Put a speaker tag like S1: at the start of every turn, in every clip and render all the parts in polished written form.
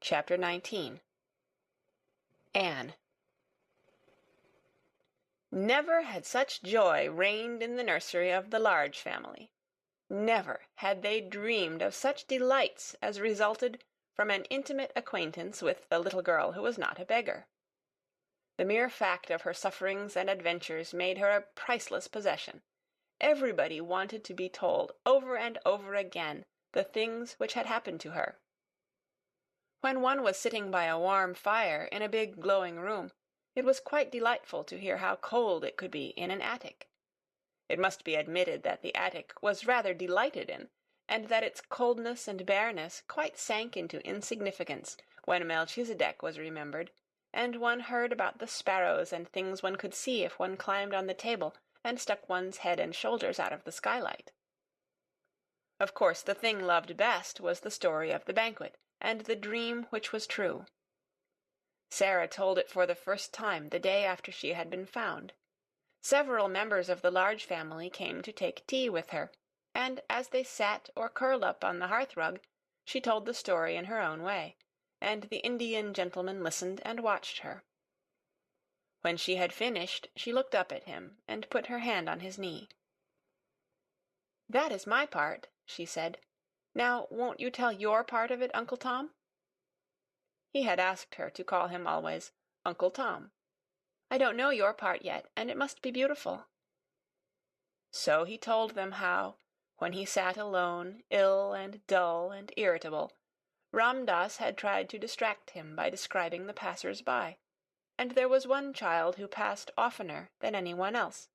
S1: Chapter 19. Anne. Never had such joy reigned in the nursery of the Large family. Never had they dreamed of such delights as resulted from an intimate acquaintance with the little girl who was not a beggar. The mere fact of her sufferings and adventures made her a priceless possession. Everybody wanted to be told over and over again the things which had happened to her. When one was sitting by a warm fire in a big glowing room, it was quite delightful to hear how cold it could be in an attic. It must be admitted that the attic was rather delighted in, and that its coldness and bareness quite sank into insignificance when Melchizedek was remembered, and one heard about the sparrows and things one could see if one climbed on the table and stuck one's head and shoulders out of the skylight. Of course, the thing loved best was the story of the banquet, and the dream which was true. Sarah told it for the first time the day after she had been found. Several members of the Large family came to take tea with her, and as they sat or curled up on the hearth-rug, she told the story in her own way, and the Indian gentleman listened and watched her. When she had finished, she looked up at him and put her hand on his knee. "That is my part," she said. "Now, won't you tell your part of it, Uncle Tom?" He had asked her to call him always Uncle Tom. "I don't know your part yet, and it must be beautiful." So he told them how, when he sat alone, ill and dull and irritable, Ram Dass had tried to distract him by describing the passers-by, and there was one child who passed oftener than anyone else.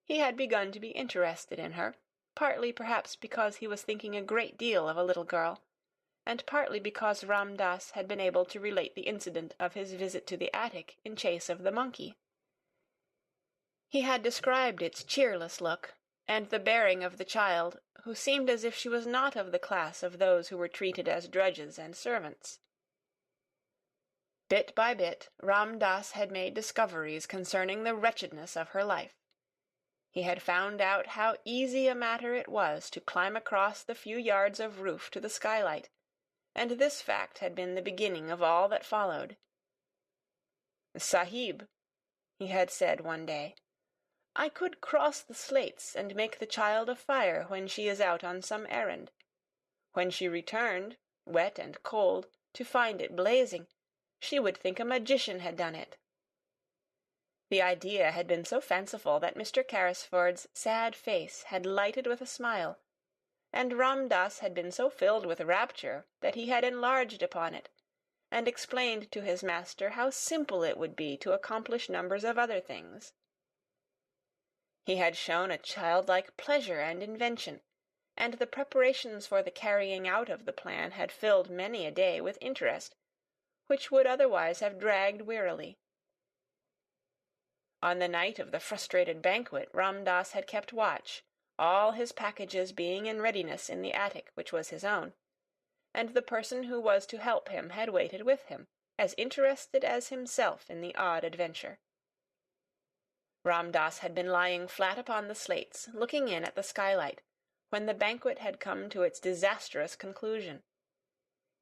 S1: He had begun to be interested in her, partly perhaps because he was thinking a great deal of a little girl, and partly because Ram Dass had been able to relate the incident of his visit to the attic in chase of the monkey. He had described its cheerless look, and the bearing of the child, who seemed as if she was not of the class of those who were treated as drudges and servants. Bit by bit, Ram Dass had made discoveries concerning the wretchedness of her life. He had found out how easy a matter it was to climb across the few yards of roof to the skylight, and this fact had been the beginning of all that followed. "Sahib," he had said one day, "I could cross the slates and make the child a fire when she is out on some errand. When she returned, wet and cold, to find it blazing, she would think a magician had done it." The idea had been so fanciful that Mr. Karisford's sad face had lighted with a smile, and Ram Dass had been so filled with rapture that he had enlarged upon it, and explained to his master how simple it would be to accomplish numbers of other things. He had shown a childlike pleasure and invention, and the preparations for the carrying out of the plan had filled many a day with interest, which would otherwise have dragged wearily. On the night of the frustrated banquet, Ram Dass had kept watch, all his packages being in readiness in the attic which was his own, and the person who was to help him had waited with him, as interested as himself in the odd adventure. Ram Dass had been lying flat upon the slates, looking in at the skylight, when the banquet had come to its disastrous conclusion.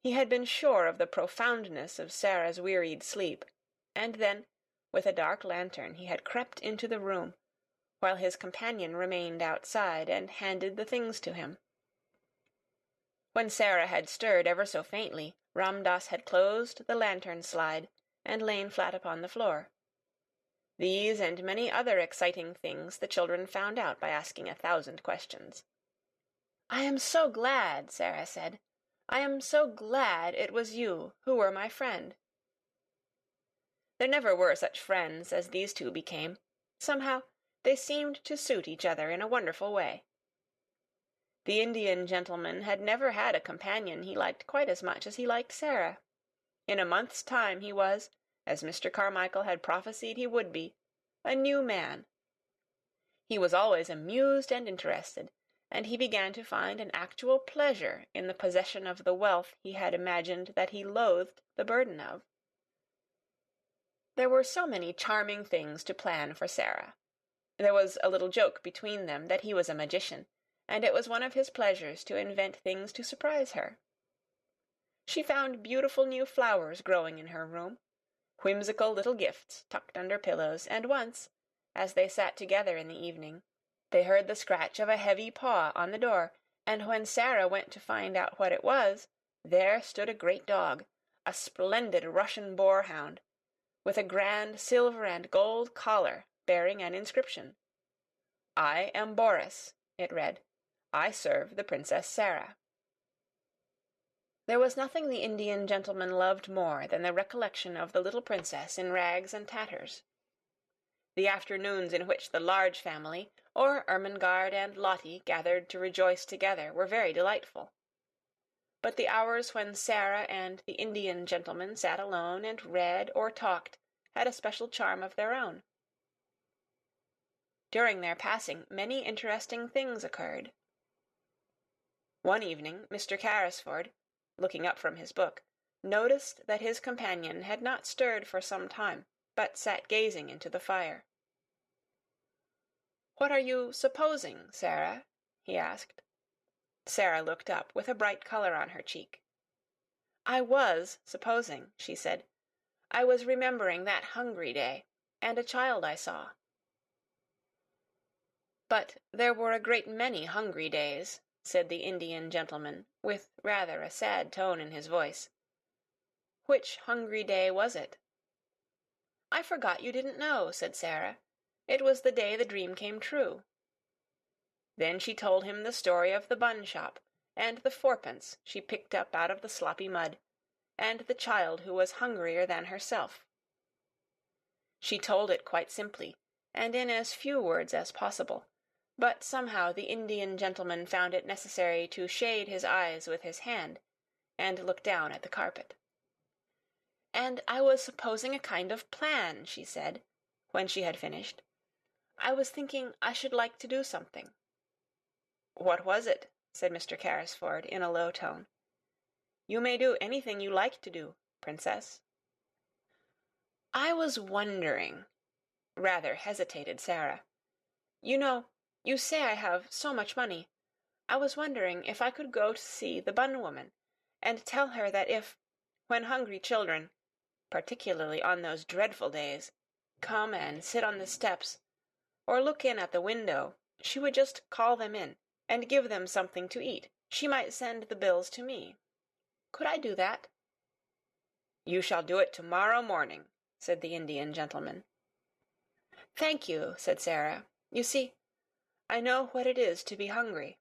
S1: He had been sure of the profoundness of Sarah's wearied sleep, and then, with a dark lantern, he had crept into the room, while his companion remained outside and handed the things to him. When Sarah had stirred ever so faintly, Ram Dass had closed the lantern slide and lain flat upon the floor. These and many other exciting things the children found out by asking 1,000 questions. "I am so glad," Sarah said. "I am so glad it was you who were my friend." There never were such friends as these two became. Somehow, they seemed to suit each other in a wonderful way. The Indian gentleman had never had a companion he liked quite as much as he liked Sarah. In a month's time he was, as Mr. Carmichael had prophesied he would be, a new man. He was always amused and interested, and he began to find an actual pleasure in the possession of the wealth he had imagined that he loathed the burden of. There were so many charming things to plan for Sarah. There was a little joke between them that he was a magician, and it was one of his pleasures to invent things to surprise her. She found beautiful new flowers growing in her room, whimsical little gifts tucked under pillows, and once, as they sat together in the evening, they heard the scratch of a heavy paw on the door, and when Sarah went to find out what it was, there stood a great dog, a splendid Russian boar-hound, with a grand silver and gold collar bearing an inscription. "I am Boris," it read. "I serve the Princess Sarah." There was nothing the Indian gentleman loved more than the recollection of the little princess in rags and tatters. The afternoons in which the Large Family, or Ermengarde and Lottie, gathered to rejoice together were very delightful. But the hours when Sarah and the Indian gentleman sat alone and read or talked had a special charm of their own. During their passing, many interesting things occurred. One evening, Mr. Karisford, looking up from his book, noticed that his companion had not stirred for some time, but sat gazing into the fire. "What are you supposing, Sarah?" he asked. Sarah looked up, with a bright color on her cheek. "I was supposing," she said. "I was remembering that hungry day, and a child I saw." "But there were a great many hungry days," said the Indian gentleman, with rather a sad tone in his voice. "Which hungry day was it?" "I forgot you didn't know," said Sarah. "It was the day the dream came true." Then she told him the story of the bun shop, and the fourpence she picked up out of the sloppy mud, and the child who was hungrier than herself. She told it quite simply, and in as few words as possible, but somehow the Indian gentleman found it necessary to shade his eyes with his hand, and look down at the carpet. "And I was supposing a kind of plan," she said, when she had finished. "I was thinking I should like to do something." "What was it?" said Mr. Karisford in a low tone. "You may do anything you like to do, Princess." "I was wondering," rather hesitated Sarah. "You know, you say I have so much money. I was wondering if I could go to see the bun woman, and tell her that if, when hungry children, particularly on those dreadful days, come and sit on the steps, or look in at the window, she would just call them in, and give them something to eat. She might send the bills to me. Could I do that?" "You shall do it tomorrow morning," said the Indian gentleman. "Thank you," said Sarah. "You see, I know what it is to be hungry.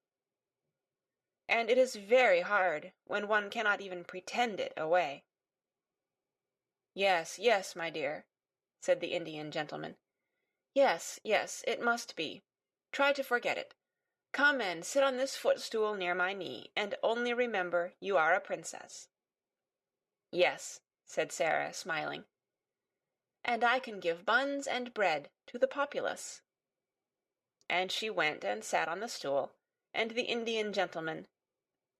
S1: And it is very hard when one cannot even pretend it away." "Yes, yes, my dear," said the Indian gentleman. "Yes, yes, it must be. Try to forget it. Come and sit on this footstool near my knee, and only remember you are a princess." "Yes," said Sarah, smiling. "And I can give buns and bread to the populace." And she went and sat on the stool, and the Indian gentleman,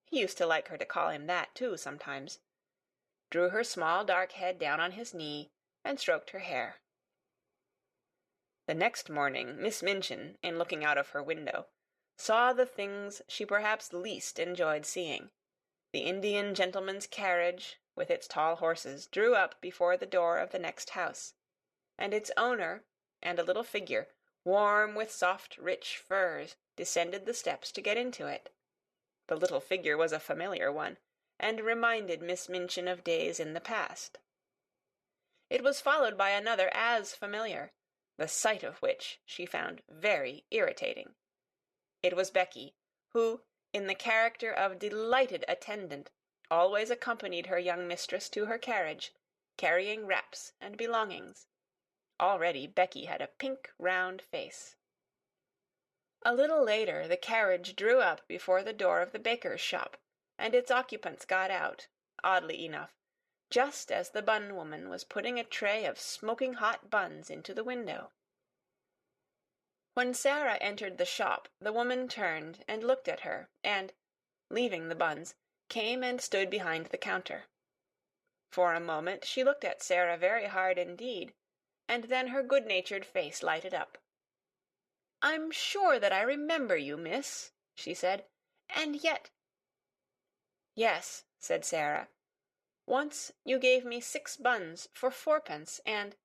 S1: he used to like her to call him that, too, sometimes, drew her small dark head down on his knee, and stroked her hair. The next morning, Miss Minchin, in looking out of her window, saw the things she perhaps least enjoyed seeing. The Indian gentleman's carriage, with its tall horses, drew up before the door of the next house, and its owner and a little figure, warm with soft, rich furs, descended the steps to get into it. The little figure was a familiar one, and reminded Miss Minchin of days in the past. It was followed by another as familiar, the sight of which she found very irritating. It was Becky, who, in the character of delighted attendant, always accompanied her young mistress to her carriage, carrying wraps and belongings. Already Becky had a pink, round face. A little later the carriage drew up before the door of the baker's shop, and its occupants got out, oddly enough, just as the bun woman was putting a tray of smoking hot buns into the window. When Sarah entered the shop, the woman turned and looked at her, and, leaving the buns, came and stood behind the counter. For a moment she looked at Sarah very hard indeed, and then her good-natured face lighted up. "I'm sure that I remember you, miss," she said, "and yet—" "Yes," said Sarah, Once you gave me 6 buns for 4pence, and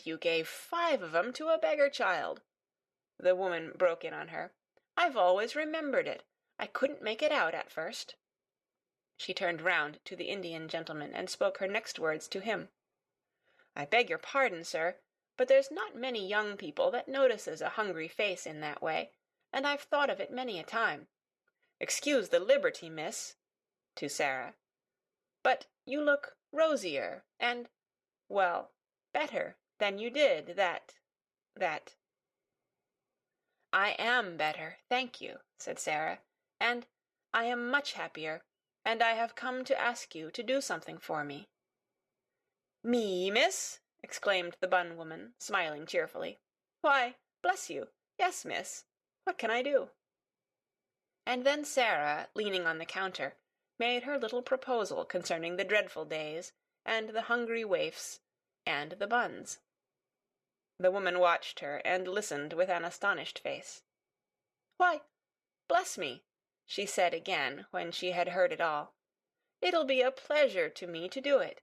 S1: you gave 5 of 'em to a beggar child," the woman broke in on her. "I've always remembered it. I couldn't make it out at first." She turned round to the Indian gentleman and spoke her next words to him. "I beg your pardon, sir, but there's not many young people that notices a hungry face in that way, and I've thought of it many a time. Excuse the liberty, miss," to Sarah, "but you look rosier and, well, better than you did that. "I am better, thank you," said Sarah, "and I am much happier, and I have come to ask you to do something for me." "Me, miss?" exclaimed the bun woman, smiling cheerfully. "Why, bless you, yes, miss. What can I do?" And then Sarah, leaning on the counter, made her little proposal concerning the dreadful days, and the hungry waifs, and the buns. The woman watched her, and listened with an astonished face. "Why, bless me," she said again, when she had heard it all. "It'll be a pleasure to me to do it.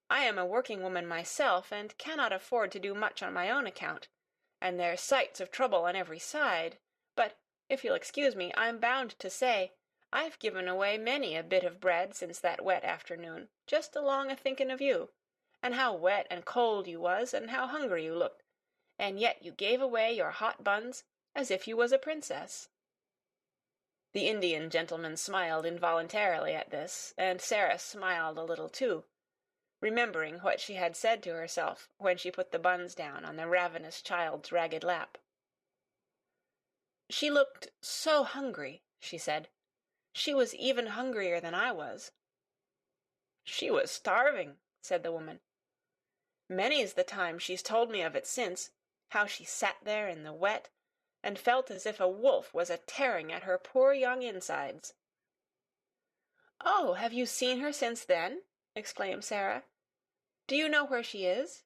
S1: I am a working woman myself, and cannot afford to do much on my own account, and there's sights of trouble on every side. But, if you'll excuse me, I'm bound to say, I've given away many a bit of bread since that wet afternoon, just along a-thinking of you, and how wet and cold you was, and how hungry you looked, and yet you gave away your hot buns as if you was a princess." The Indian gentleman smiled involuntarily at this, and Sarah smiled a little too, remembering what she had said to herself when she put the buns down on the ravenous child's ragged lap. "She looked so hungry," she said. "She was even hungrier than I was." "She was starving," said the woman. "Many's the time she's told me of it since, how she sat there in the wet, and felt as if a wolf was a-tearing at her poor young insides." "Oh, have you seen her since then?" exclaimed Sarah. "Do you know where she is?"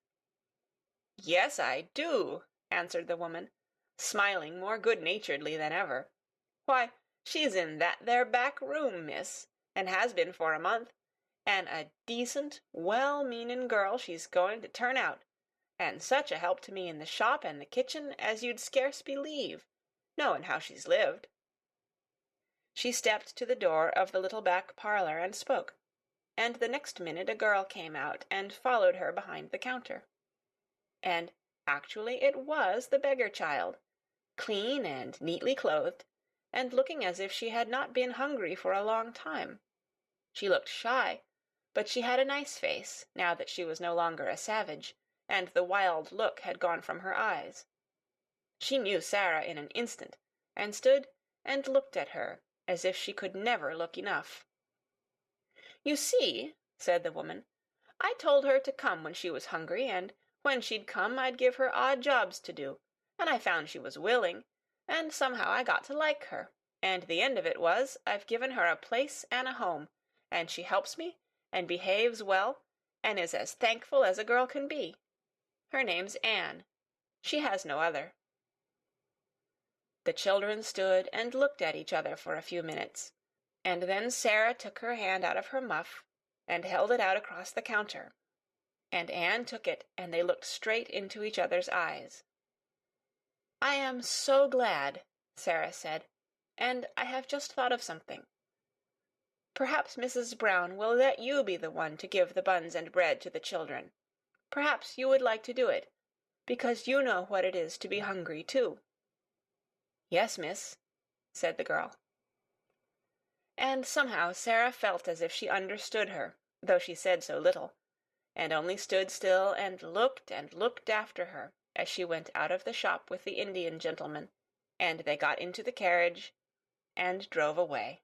S1: "Yes, I do," answered the woman, smiling more good-naturedly than ever. "Why, she's in that there back room, miss, and has been for a month, and a decent, well-meanin' girl she's going to turn out, and such a help to me in the shop and the kitchen as you'd scarce believe, knowin' how she's lived." She stepped to the door of the little back parlour and spoke, and the next minute a girl came out and followed her behind the counter. And actually it was the beggar child, clean and neatly clothed, and looking as if she had not been hungry for a long time. She looked shy, but she had a nice face, now that she was no longer a savage, and the wild look had gone from her eyes. She knew Sarah in an instant, and stood and looked at her as if she could never look enough. "You see," said the woman, "I told her to come when she was hungry, and when she'd come I'd give her odd jobs to do, and I found she was willing, and somehow I got to like her, and the end of it was I've given her a place and a home, and she helps me, and behaves well, and is as thankful as a girl can be. Her name's Anne. She has no other." The children stood and looked at each other for a few minutes, and then Sarah took her hand out of her muff and held it out across the counter, and Anne took it, and they looked straight into each other's eyes. "I am so glad," Sarah said, "and I have just thought of something. Perhaps Mrs. Brown will let you be the one to give the buns and bread to the children. Perhaps you would like to do it, because you know what it is to be hungry, too." "Yes, miss," said the girl. And somehow Sarah felt as if she understood her, though she said so little, and only stood still and looked after her as she went out of the shop with the Indian gentleman, and they got into the carriage and drove away.